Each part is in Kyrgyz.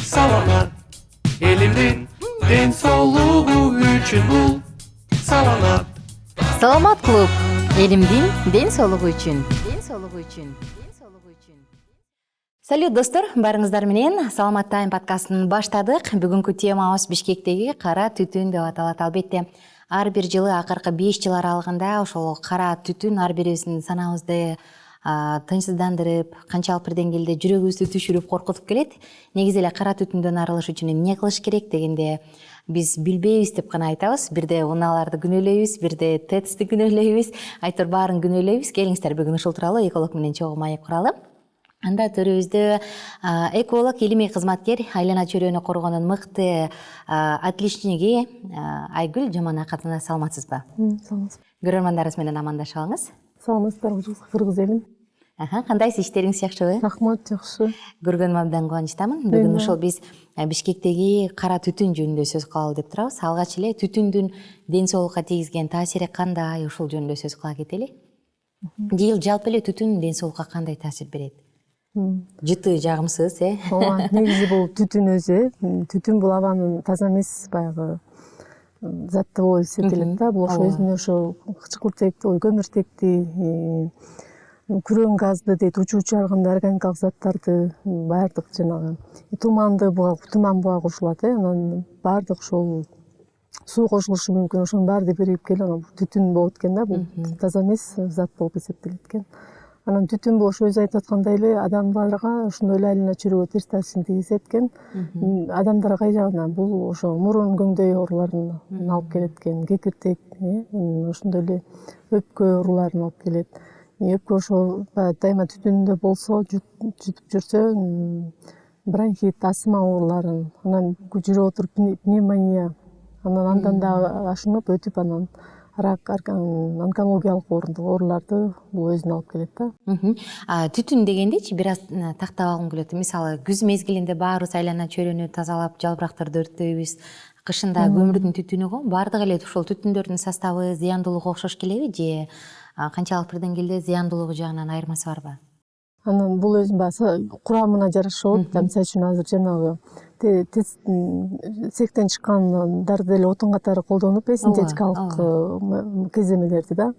саламат. Элимдин ден соолугу үчүн бул саламат. Саламат клуб. Элимдин ден соолугу үчүн. Салют достор, барыңыздар менен Саламат Тайм подкастын баштадык. Бүгүнкү темабыз Бишкектеги кара түтүн деп аталат. Албетте, ар бир жылы акыркы 5 жыл аралыгында ошол кара түтүн ар бирибиздин санабызды тынчсыздандырып, канчалык бир деңгээлде жүрөгүбүздү түшүрүп, коркутуп келет. Негизи эле кара түтүндөн арылыш үчүн эмне кылыш керек дегенде биз билбейбиз деп гана айтабыз. Бирде унааларды күнөөлөйбүз, бирде ТЭЦти күнөөлөйбүз. Айтор баарын күнөөлөйбүз. Келиңиздер бүгүн ушул тууралуу эколог менен чогуу маек куралы. Анда төрүбүздө эколог, илимий кызматкер, айлана чөйрөнү коргоонун мыкты отличниги Айгүл Жаманакатовна, саламатсызбы? Саламатсызбы. Көрөрмандарыбыз менен амандашып алыңыз. Саламатсыздарбы, кыргыз элим. Кандайсыз, иштериңиз жакшыбы? Рахмат, жакшы. Көргөнүмө абдан кубанычтамын. Бүгүн ошол биз Бишкектеги кара түтүн жөнүндө сөз кылалы деп турабыз. Алгач эле түтүндүн ден соолукка тийгизген таасири кандай, ушул жөнүндө сөз кыла кетели. Жалпы эле түтүн ден соолукка кандай таасир берет? Жыты, жагымсыз, Ооба, негизи бул түтүн өзү, түтүн бул абанын таза эмес баягы заты болуп эсептелет да. Бул ошо өзүнө ошо кычкыртекти, көмүртекти, күрөң газды дейт, учуучу жаргынды, органикалык заттарды, баардык жанагы туманды туман буга кошулат, анан баардык ошол суу кошулушу мүмкүн, ошонун баары бирип келип анан түтүн болот экен да. Бул таза эмес зат болуп эсептелет экен. Анан түтүн бул ошо өзү айтып аткандай эле адамдарга ошондой эле айлана чөйрөгө терс таасирин тийгизет экен. Адамдарга кай жагынан бул ошо мурун көңдөй ооруларын алып келет экен, кекиртек, ошондой эле өпкө ооруларын алып келет. Өпкө ошо дайыма түтүндө болсо, жутуп жүрсө, бронхит, астма ооруларын, анан жүрүп отуруп пневмония, андан да ашынып өтүп анан рак, онкологиялык ооруларды бул өзүнө алып келет да. Түтүн дегендечи бир аз тактап алгым келет. Мисалы, күз мезгилинде баарыбыз айлана чөйрөнү тазалап, жалбырактарды өрттөйбүз. Кышында көмүрдүн түтүнү го, баардык эле ушул түтүндөрдүн составы, зыяндуулугу окшош келеби же канчалык бир деңгээлде зыяндуулугу жагынан айырмасы барбы? Анан бул өзүнүн баягы курамына жараша болот. Мисалы үчүн азыр жанагы цехтен чыккан дарды эле отун катары колдонуп, синтетикалык кеземелерди да.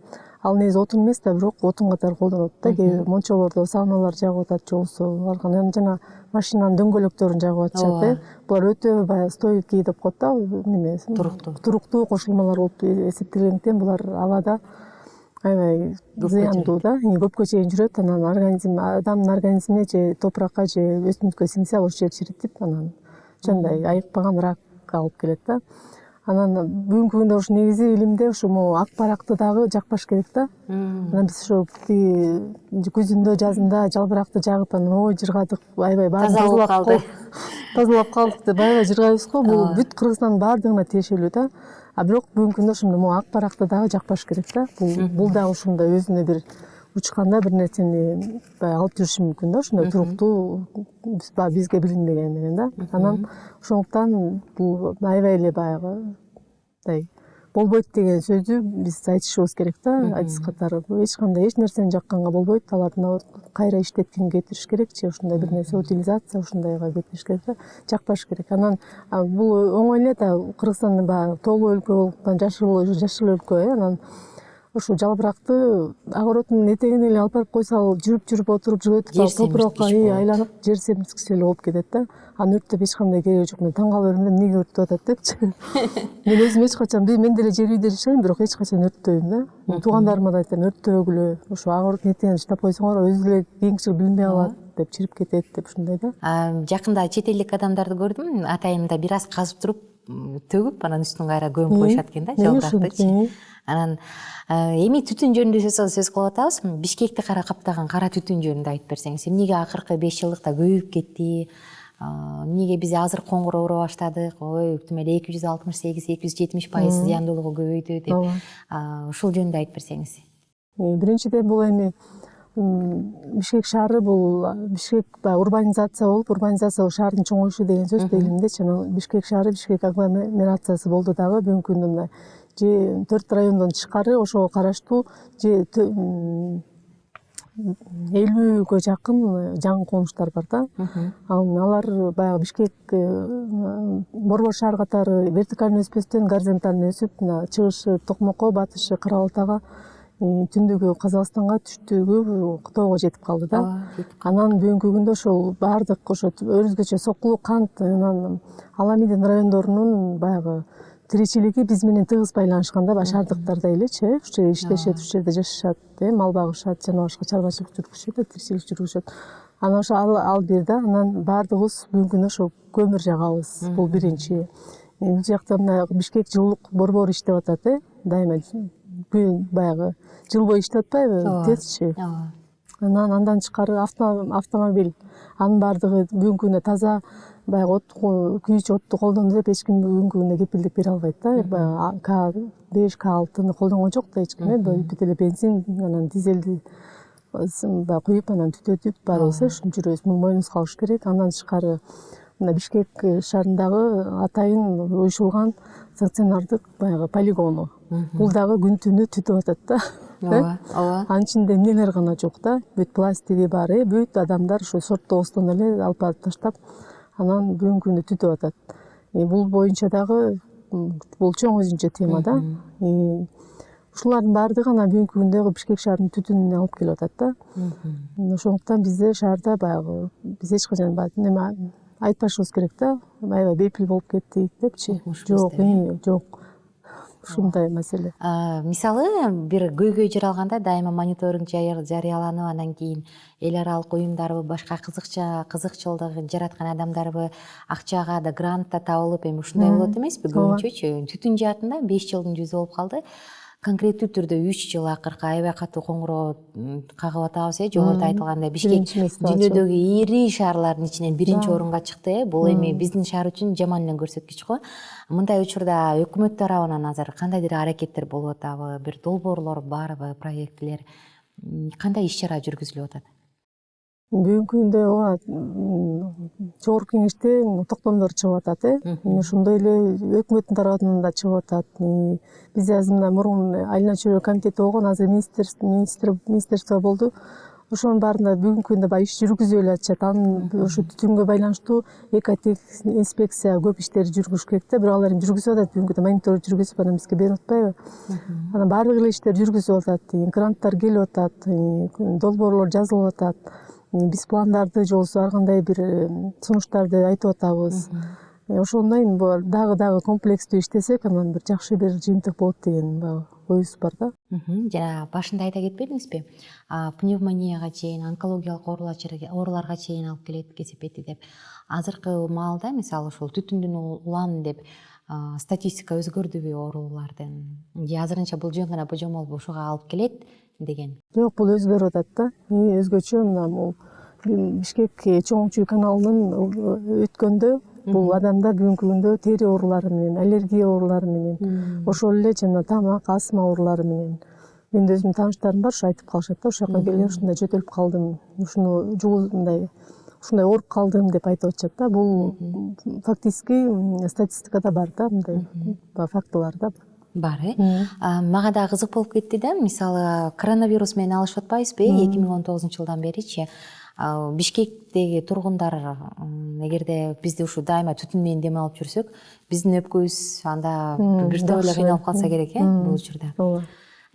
Ал негизи отун эмес да, бирок отун катары колдонот да. Кээ бир мончолордо сауналар жагып атат, же болбосо анан жана машинанын дөңгөлөктөрүн жагып атышат. Булар өтө баягы стойкий деп коет да, неме туруктуу кошулмалар болуп эсептелгендиктен булар абада аябай зыяндуу да, көпкө чейин жүрөт. Анан адамдын организмине же топуракка же өсүмдүккө сиңсе, ал ошол жер чиритип, анан ошондой айыкпаган рак алып келет да. Анан бүгүнкү күндө ушу негизи илимде ушу ак баракты дагы жакпаш керек да. Анан биз ушу күзүндө, жазында жалбыракты жагып, анан ой жыргадык, аябай баарын тазалап калдык деп аябай жыргайбыз го. Бул бүт Кыргызстандын баардыгына тиешелүү да. Бирок бүгүнкү күндө ошондой ак баракты дагы жакпаш керек да. Бул дагы ушундай өзүнө бир учканда бир нерсени алып жүрүшү мүмкүн да, ошондой туруктуу бизге билинбеген менен да. Анан ошондуктан бул аябай эле баягы болбойт деген сөздү биз айтышыбыз керек да, адис катары. Эч кандай эч нерсени жакканга болбойт, аларды кайра иштеткенге кетириш керек же ошондой бир нерсе утилизация ушундайга кетириш керек да, жакпаш керек. Анан бул оңой эле да, Кыргызстандын баягы тоолуу өлкө болуп, жашыл өлкө, анан ушу жалбыракты огороддун этегине эле алып барып койсо, ал жүрүп отуруп жылытып топуракка айланып жер семирткич эле болуп кетет да. Аны өрттөп эч кандай кереги жок. Мен таң кала берем да, эмнеге өрттөп атат депчи. Мен өзүм эч качан, мен деле жер үйдө жашайм, бирок эч качан өрттөйм да. Туугандарыма да айтам, өрттөгүлө, ошо огороддун этегине таштап койсоңор, өзү эле кийинчерээк билинбей калат деп, чирип кетет деп, ушундай да. Жакында чет элдик адамдарды көрдүм, атайында бир аз казып туруп, төгүп, анан үстүн кайра көмүп коюшат экен да, жалбырактычы. Анан эми түтүн жөнүндө сөз кылып атабыз. Бишкекти каптаган кара түтүн жөнүндө айтып берсеңиз, эмнеге акыркы 5 жылдыкта көбөйүп кетти? Эмнеге биз азыр коңгуроо ура баштадык? Ой, эле 268-270% зыяндуулугу көбөйдү деп. Ушул жөнүндө айтып берсеңиз. Биринчиден бул эми Бишкек шаары, бул Бишкек урбанизация болуп, урбанизация бул шаардын чоңоюшу деген сөз элимдечи. Бишкек шаары, Бишкек агломерациясы болду дагы бүгүнкү күндө мына же 4 райондон тышкары ошого караштуу же 50-гө жакын жаңы конуштар бар да. Алар баягы Бишкек борбор шаар катары вертикаль өспөстөн горизонталь өсүп, чыгышы Токмокко, батышы Кара Балтага, түндүгү Казакстанга, түштүгү Кытайга жетип калды да. Анан бүгүнкү күндө ошол баардык ошо өзгөчө сокулу кант, анан Аламидин райондорунун баягы тиричилиги биз менен тыгыз байланышкан да, шаардыктардай элечи, ушул жерде иштешет, ушул жерде жашашат, мал багышат, жана башка чарбачылык жүргүзүшөт, тиричилик жүргүзүшөт. Анан ошо ал бир да, анан баардыгыбыз бүгүнкү күндө ошо көмүр жагабыз. Бул биринчи. Бул жакта мына Бишкек жылуулук борбору иштеп атат, дайыма баягы жыл бою иштеп атпайбы, тезчи. Андан тышкары автомобиль, анын баардыгы бүгүнкү күндө таза баягы күйүүчү отту колдону деп эч ким бүгүнкү күндө кепилдик бере албайт да. Баягы К5, К6-ны колдонгон жок да эч ким, бүт эле бензин, анан дизелди куюп, анан түтөтүп баарыбыз жүрөбүз. Муну мойнубузга алыш керек. Андан тышкары мына Бишкек шаарындагы атайын уюшулган стационардык баягы полигону. Бул дагы күн түнү түтүп атат да. Ооба. Анын ичинде эмнелер гана жок да. Бүт пластиги бар, бүт адамдар ошо сорттобостон эле алып барып таштап, анан бүгүнкү күндө түтүп атат. Бул боюнча дагы бул чоң өзүнчө тема да. Ушулардын баардыгы анан бүгүнкү күндө Бишкек шаарынын түтүнүнө алып келип атат да. Ошондуктан бизде шаарда баягы биз эч качан неме айтпашыбыз керек да. Аябай бейпил болуп кеттик депчи. Жок. Ушундай маселе. Мисалы бир көйгөй жаралганда дайыма мониторинг жарыяланып, анан кийин эл аралык уюмдарбы, башка кызыкчылык жараткан адамдарбы акчага да грант да табылып, эми ушундай болот эмеспи? Көбүнчөчү түтүн жаатында 5 жылдын жүзү болуп калды. Конкреттүү түрдө 3 жыл акыркы аябай катуу коңгуроо кагып атабыз, жогоруда айтылгандай Бишкек дүйнөдөгү ири шаарлардын ичинен биринчи орунга чыкты. Бул эми биздин шаар үчүн жаман эле көрсөткүч го. Мындай учурда өкмөт тарабынан азыр кандайдыр аракеттер болуп атабы, бир долбоорлор барбы, проекттер, кандай иш чара жүргүзүлүп атат? Бүгүнкү күндө жогорку кеңеште токтомдор чыгып атат, ошондой эле өкмөттүн тарабынан да чыгып атат. Бизде азыр мына мурун айылына чөйрө комитети болгон, азыр министерство болду. Ошонун баарында бүгүнкү күндө баягы иш жүргүзүп эле атышат. Анын ошо түтүнгө байланыштуу инспекция көп иштер жүргүзүш керек да, бирок алар эми жүргүзүп атат. Бүгүнкү күндө мониторинг жүргүзүп анан бизге берип атпайбы? Анан баардык эле иштер жүргүзүп атат, гранттар келип атат, долбоорлор жазылып атат. Биз пландарды же болбосо ар кандай бир сунуштарды айтып атабыз. Ошондой дагы комплекстүү иштесек, анан бир жакшы бир жыйынтык болот деген оюбуз бар да. Жана башында айта кетпедиңизби? Пневмонияга чейин, онкологиялык ооруларга чейин алып келет, кесепети деп. Азыркы маалда мисалы ушул түтүндүн улам деп статистика өзгөрдүбү оорулардын? Же азырынча бул жөн гана божомол ушуга алып келет деген? Жок, бул өзгөрүп атат да. Өзгөчө мына бул Бишкек чоң чүй каналынын өткөндө бул адамдар бүгүнкү күндө тери оорулары менен, аллергия оорулары менен, ошол эле жана тамак, астма оорулары менен. Менин өзүмдүн тааныштарым бар, ушу айтып калышат да, ошол жака келип ушундай жөтөлүп калдым, ушундай ооруп калдым деп айтып атышат да. Бул фактически статистикада бар да, мындай фактылар да. Бар, Мага да кызык болуп кетти да, мисалы коронавирус менен алышып атпайбызбы? 2019-жылдан беричи Бишкектеги тургундар эгерде бизде ушу дайыма түтүн менен дем алып жүрсөк, биздин өпкөбүз анда биртоп эле кыйналып калса керек, бул учурда.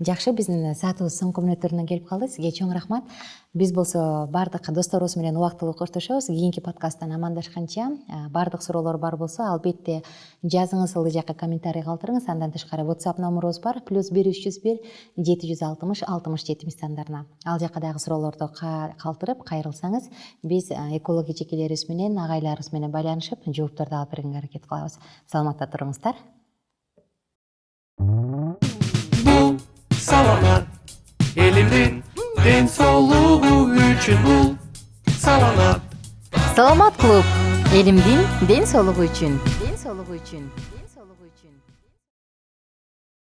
Жакшы, биздин саатыбыз соңку мүнөттөрүнө келип калды. Сизге чоң рахмат. Биз болсо бардык досторубуз менен убактылуу коштошобуз. Кийинки подкасттан амандашканча, бардык суроолор бар болсо, албетте жазыңыз, ылдый жакка комментарий калтырыңыз. Андан тышкары WhatsApp номерубуз бар: +1 301 760 60 70 сандарына. Ал жакка дагы суроолорду калтырып кайрылсаңыз, биз экология жекелерибиз менен, агайларыбыз менен байланышып, жоопторду алып бергенге аракет кылабыз. Саламатта туруңуздар. Саламат элимдин ден соолугу үчүн бул саламат Саламат клуб элимдин ден соолугу үчүн.